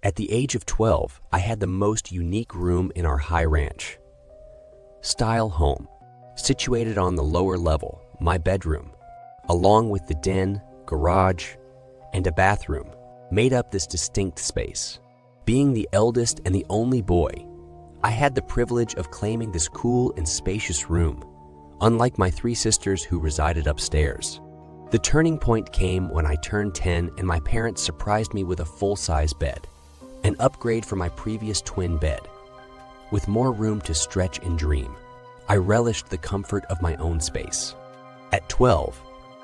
At the age of 12, I had the most unique room in our high ranch style home, situated on the lower level, my bedroom, along with the den, garage, and a bathroom, made up this distinct space. Being the eldest and the only boy, I had the privilege of claiming this cool and spacious room, unlike my three sisters who resided upstairs. The turning point came when I turned 10 and my parents surprised me with a full-size bed, an upgrade from my previous twin bed. With more room to stretch and dream, I relished the comfort of my own space. At 12,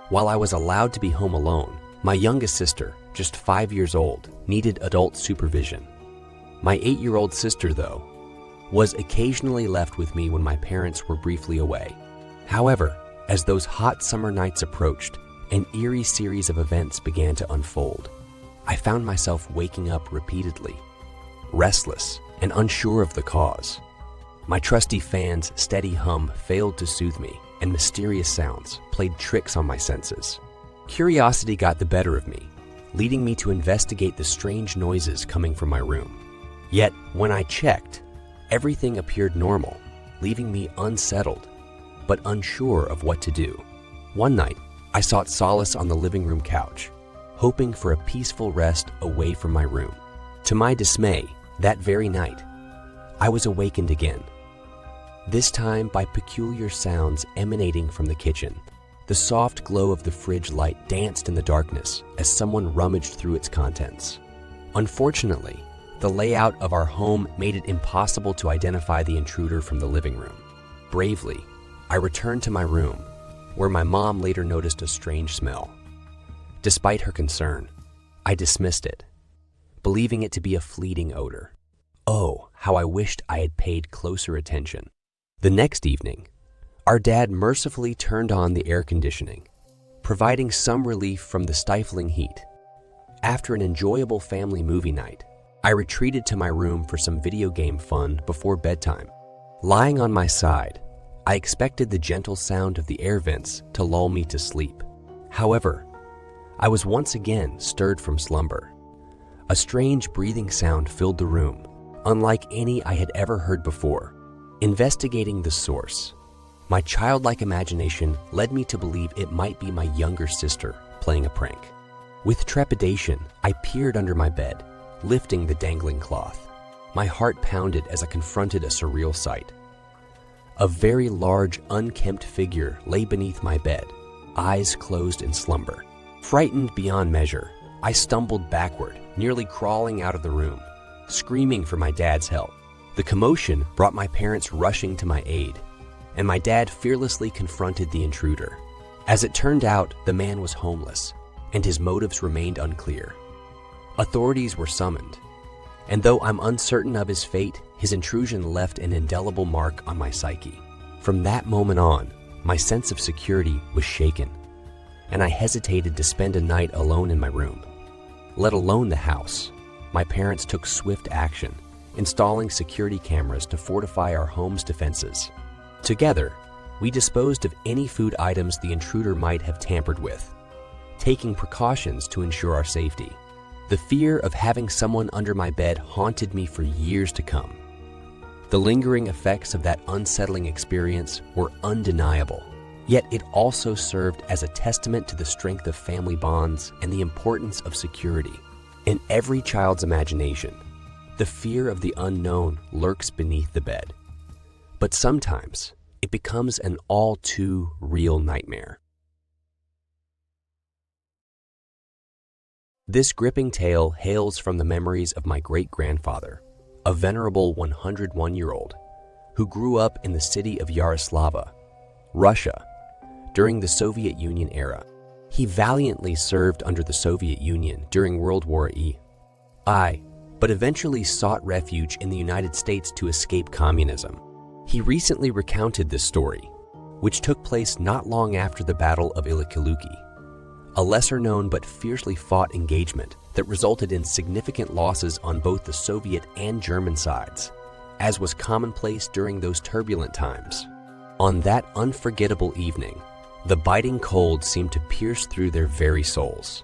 while I was allowed to be home alone, my youngest sister, just 5 years old, needed adult supervision. My 8-year-old sister, though, was occasionally left with me when my parents were briefly away. However, as those hot summer nights approached, an eerie series of events began to unfold. I found myself waking up repeatedly, restless and unsure of the cause. My trusty fan's steady hum failed to soothe me, and mysterious sounds played tricks on my senses. Curiosity got the better of me, leading me to investigate the strange noises coming from my room. Yet, when I checked, everything appeared normal, leaving me unsettled, but unsure of what to do. One night, I sought solace on the living room couch, hoping for a peaceful rest away from my room. To my dismay, that very night, I was awakened again, this time by peculiar sounds emanating from the kitchen. The soft glow of the fridge light danced in the darkness as someone rummaged through its contents. Unfortunately, the layout of our home made it impossible to identify the intruder from the living room. Bravely, I returned to my room, where my mom later noticed a strange smell. Despite her concern, I dismissed it, believing it to be a fleeting odor. Oh, how I wished I had paid closer attention. The next evening, our dad mercifully turned on the air conditioning, providing some relief from the stifling heat. After an enjoyable family movie night, I retreated to my room for some video game fun before bedtime. Lying on my side, I expected the gentle sound of the air vents to lull me to sleep. However, I was once again stirred from slumber. A strange breathing sound filled the room, unlike any I had ever heard before. Investigating the source, my childlike imagination led me to believe it might be my younger sister playing a prank. With trepidation, I peered under my bed, lifting the dangling cloth. My heart pounded as I confronted a surreal sight. A very large, unkempt figure lay beneath my bed, eyes closed in slumber. Frightened beyond measure, I stumbled backward, nearly crawling out of the room, screaming for my dad's help. The commotion brought my parents rushing to my aid, and my dad fearlessly confronted the intruder. As it turned out, the man was homeless, and his motives remained unclear. Authorities were summoned, and though I'm uncertain of his fate, his intrusion left an indelible mark on my psyche. From that moment on, my sense of security was shaken, and I hesitated to spend a night alone in my room, let alone the house. My parents took swift action, installing security cameras to fortify our home's defenses. Together, we disposed of any food items the intruder might have tampered with, taking precautions to ensure our safety. The fear of having someone under my bed haunted me for years to come. The lingering effects of that unsettling experience were undeniable, yet it also served as a testament to the strength of family bonds and the importance of security. In every child's imagination, the fear of the unknown lurks beneath the bed, but sometimes it becomes an all too real nightmare. This gripping tale hails from the memories of my great-grandfather, a venerable 101-year-old who grew up in the city of Yaroslavl, Russia, during the Soviet Union era. He valiantly served under the Soviet Union during World War I, but eventually sought refuge in the United States to escape communism. He recently recounted this story, which took place not long after the Battle of Illikiluki, a lesser-known but fiercely fought engagement that resulted in significant losses on both the Soviet and German sides, as was commonplace during those turbulent times. On that unforgettable evening, the biting cold seemed to pierce through their very souls.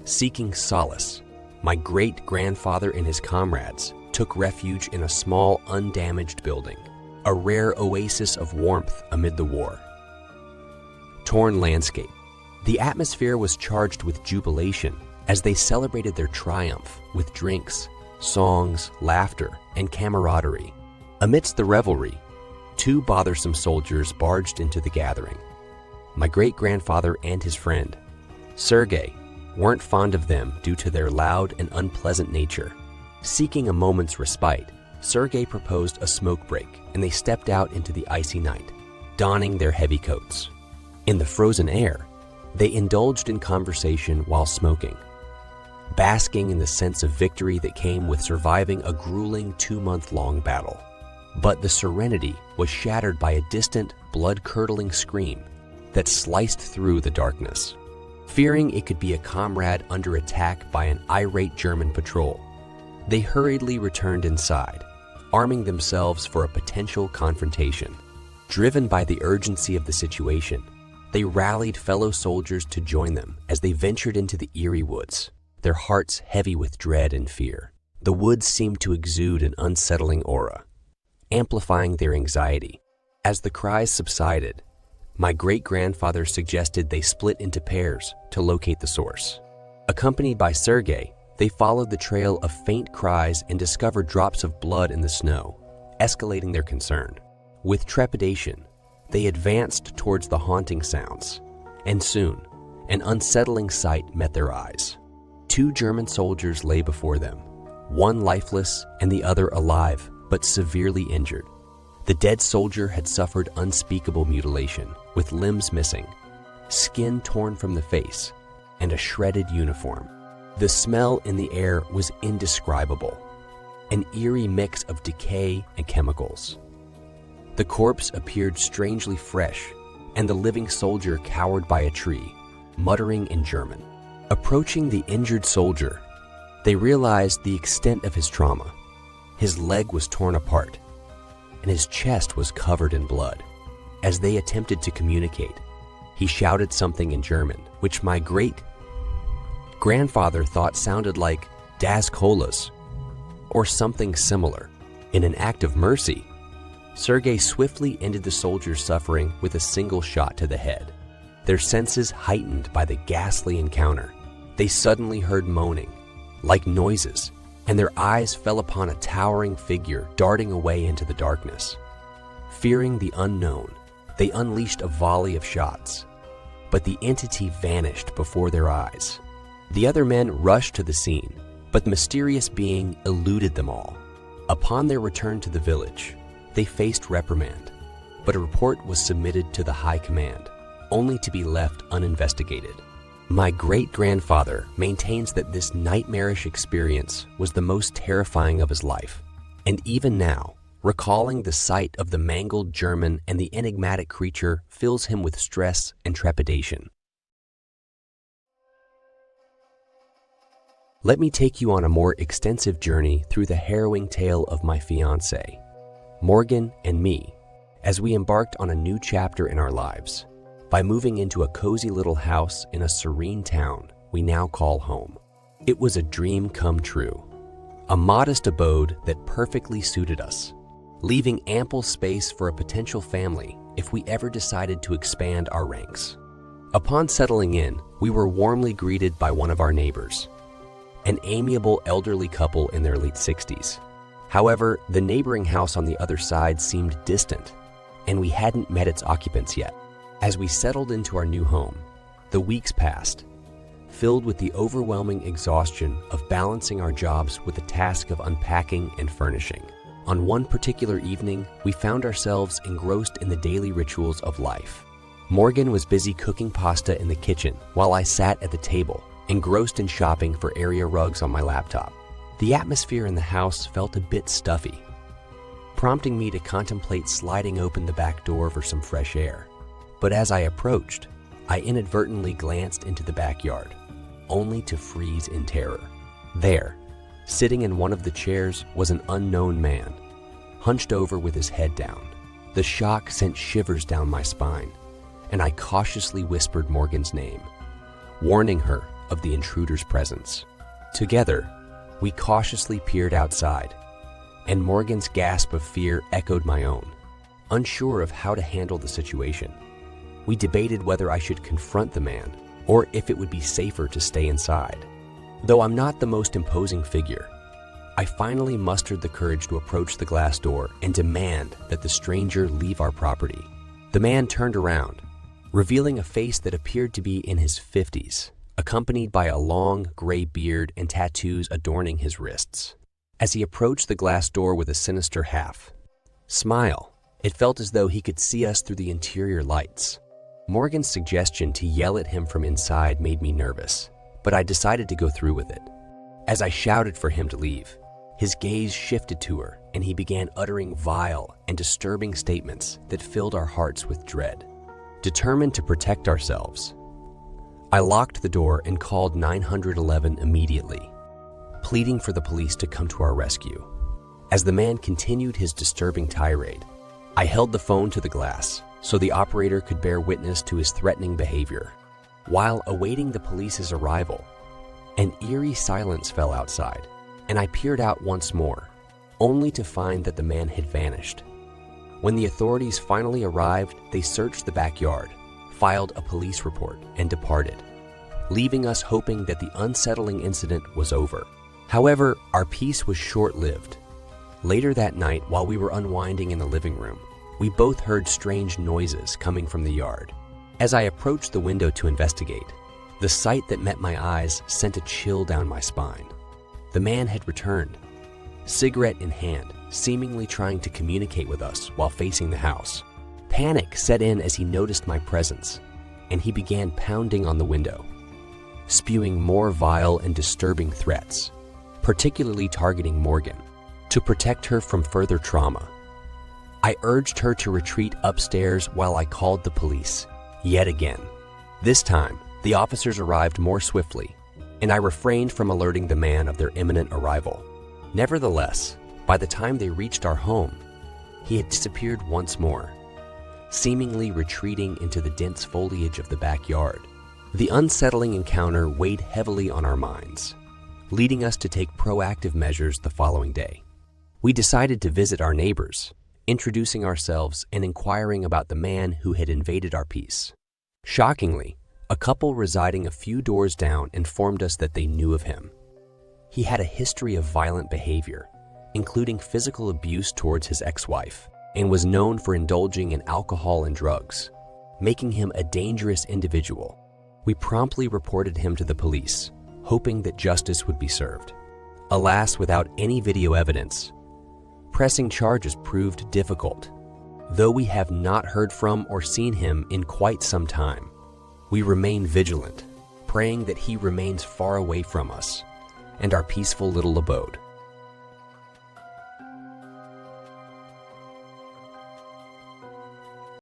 Seeking solace, My great-grandfather and his comrades took refuge in a small, undamaged building, a rare oasis of warmth amid the war. Torn landscape. The atmosphere was charged with jubilation as they celebrated their triumph with drinks, songs, laughter, and camaraderie. Amidst the revelry, two bothersome soldiers barged into the gathering. My great-grandfather and his friend, Sergei, weren't fond of them due to their loud and unpleasant nature. Seeking a moment's respite, Sergei proposed a smoke break, and they stepped out into the icy night, donning their heavy coats. In the frozen air, they indulged in conversation while smoking, basking in the sense of victory that came with surviving a grueling 2-month-long battle. But the serenity was shattered by a distant, blood-curdling scream that sliced through the darkness. Fearing it could be a comrade under attack by an irate German patrol, they hurriedly returned inside, arming themselves for a potential confrontation. Driven by the urgency of the situation, they rallied fellow soldiers to join them as they ventured into the eerie woods, their hearts heavy with dread and fear. The woods seemed to exude an unsettling aura, amplifying their anxiety. As the cries subsided, my great-grandfather suggested they split into pairs to locate the source. Accompanied by Sergei, they followed the trail of faint cries and discovered drops of blood in the snow, escalating their concern. With trepidation, they advanced towards the haunting sounds, and soon, an unsettling sight met their eyes. 2 German soldiers lay before them, one lifeless and the other alive but severely injured. The dead soldier had suffered unspeakable mutilation, with limbs missing, skin torn from the face, and a shredded uniform. The smell in the air was indescribable, an eerie mix of decay and chemicals. The corpse appeared strangely fresh, and the living soldier cowered by a tree, muttering in German. Approaching the injured soldier, they realized the extent of his trauma. His leg was torn apart, and his chest was covered in blood. As they attempted to communicate, he shouted something in German, which my great-grandfather thought sounded like Das Colas, or something similar. In an act of mercy, Sergei swiftly ended the soldier's suffering with a single shot to the head. Their senses heightened by the ghastly encounter, they suddenly heard moaning, like noises, and their eyes fell upon a towering figure darting away into the darkness. Fearing the unknown, they unleashed a volley of shots, but the entity vanished before their eyes. The other men rushed to the scene, but the mysterious being eluded them all. Upon their return to the village, they faced reprimand, but a report was submitted to the High Command, only to be left uninvestigated. My great-grandfather maintains that this nightmarish experience was the most terrifying of his life, and even now, recalling the sight of the mangled German and the enigmatic creature fills him with stress and trepidation. Let me take you on a more extensive journey through the harrowing tale of my fiancée, Morgan, and me, as we embarked on a new chapter in our lives, by moving into a cozy little house in a serene town we now call home. It was a dream come true, a modest abode that perfectly suited us, leaving ample space for a potential family if we ever decided to expand our ranks. Upon settling in, we were warmly greeted by one of our neighbors, an amiable elderly couple in their late 60s. However, the neighboring house on the other side seemed distant, and we hadn't met its occupants yet. As we settled into our new home, the weeks passed, filled with the overwhelming exhaustion of balancing our jobs with the task of unpacking and furnishing. On one particular evening, we found ourselves engrossed in the daily rituals of life. Morgan was busy cooking pasta in the kitchen while I sat at the table, engrossed in shopping for area rugs on my laptop. The atmosphere in the house felt a bit stuffy, prompting me to contemplate sliding open the back door for some fresh air. But as I approached, I inadvertently glanced into the backyard, only to freeze in terror. There, sitting in one of the chairs, was an unknown man, hunched over with his head down. The shock sent shivers down my spine, and I cautiously whispered Morgan's name, warning her of the intruder's presence. Together, we cautiously peered outside, and Morgan's gasp of fear echoed my own. Unsure of how to handle the situation, we debated whether I should confront the man or if it would be safer to stay inside. Though I'm not the most imposing figure, I finally mustered the courage to approach the glass door and demand that the stranger leave our property. The man turned around, revealing a face that appeared to be in his 50s, accompanied by a long gray beard and tattoos adorning his wrists. As he approached the glass door with a sinister smile, it felt as though he could see us through the interior lights. Morgan's suggestion to yell at him from inside made me nervous, but I decided to go through with it. As I shouted for him to leave, his gaze shifted to her and he began uttering vile and disturbing statements that filled our hearts with dread. Determined to protect ourselves, I locked the door and called 911 immediately, pleading for the police to come to our rescue. As the man continued his disturbing tirade, I held the phone to the glass so the operator could bear witness to his threatening behavior. While awaiting the police's arrival, an eerie silence fell outside, and I peered out once more, only to find that the man had vanished. When the authorities finally arrived, they searched the backyard, filed a police report, and departed, leaving us hoping that the unsettling incident was over. However, our peace was short-lived. Later that night, while we were unwinding in the living room, we both heard strange noises coming from the yard. As I approached the window to investigate, the sight that met my eyes sent a chill down my spine. The man had returned, cigarette in hand, seemingly trying to communicate with us while facing the house. Panic set in as he noticed my presence, and he began pounding on the window, spewing more vile and disturbing threats, particularly targeting Morgan, to protect her from further trauma. I urged her to retreat upstairs while I called the police, yet again. This time, the officers arrived more swiftly, and I refrained from alerting the man of their imminent arrival. Nevertheless, by the time they reached our home, he had disappeared once more, seemingly retreating into the dense foliage of the backyard. The unsettling encounter weighed heavily on our minds, leading us to take proactive measures the following day. We decided to visit our neighbors, introducing ourselves and inquiring about the man who had invaded our peace. Shockingly, a couple residing a few doors down informed us that they knew of him. He had a history of violent behavior, including physical abuse towards his ex-wife, and was known for indulging in alcohol and drugs, making him a dangerous individual. We promptly reported him to the police, hoping that justice would be served. Alas, without any video evidence, pressing charges proved difficult. Though we have not heard from or seen him in quite some time, we remain vigilant, praying that he remains far away from us and our peaceful little abode.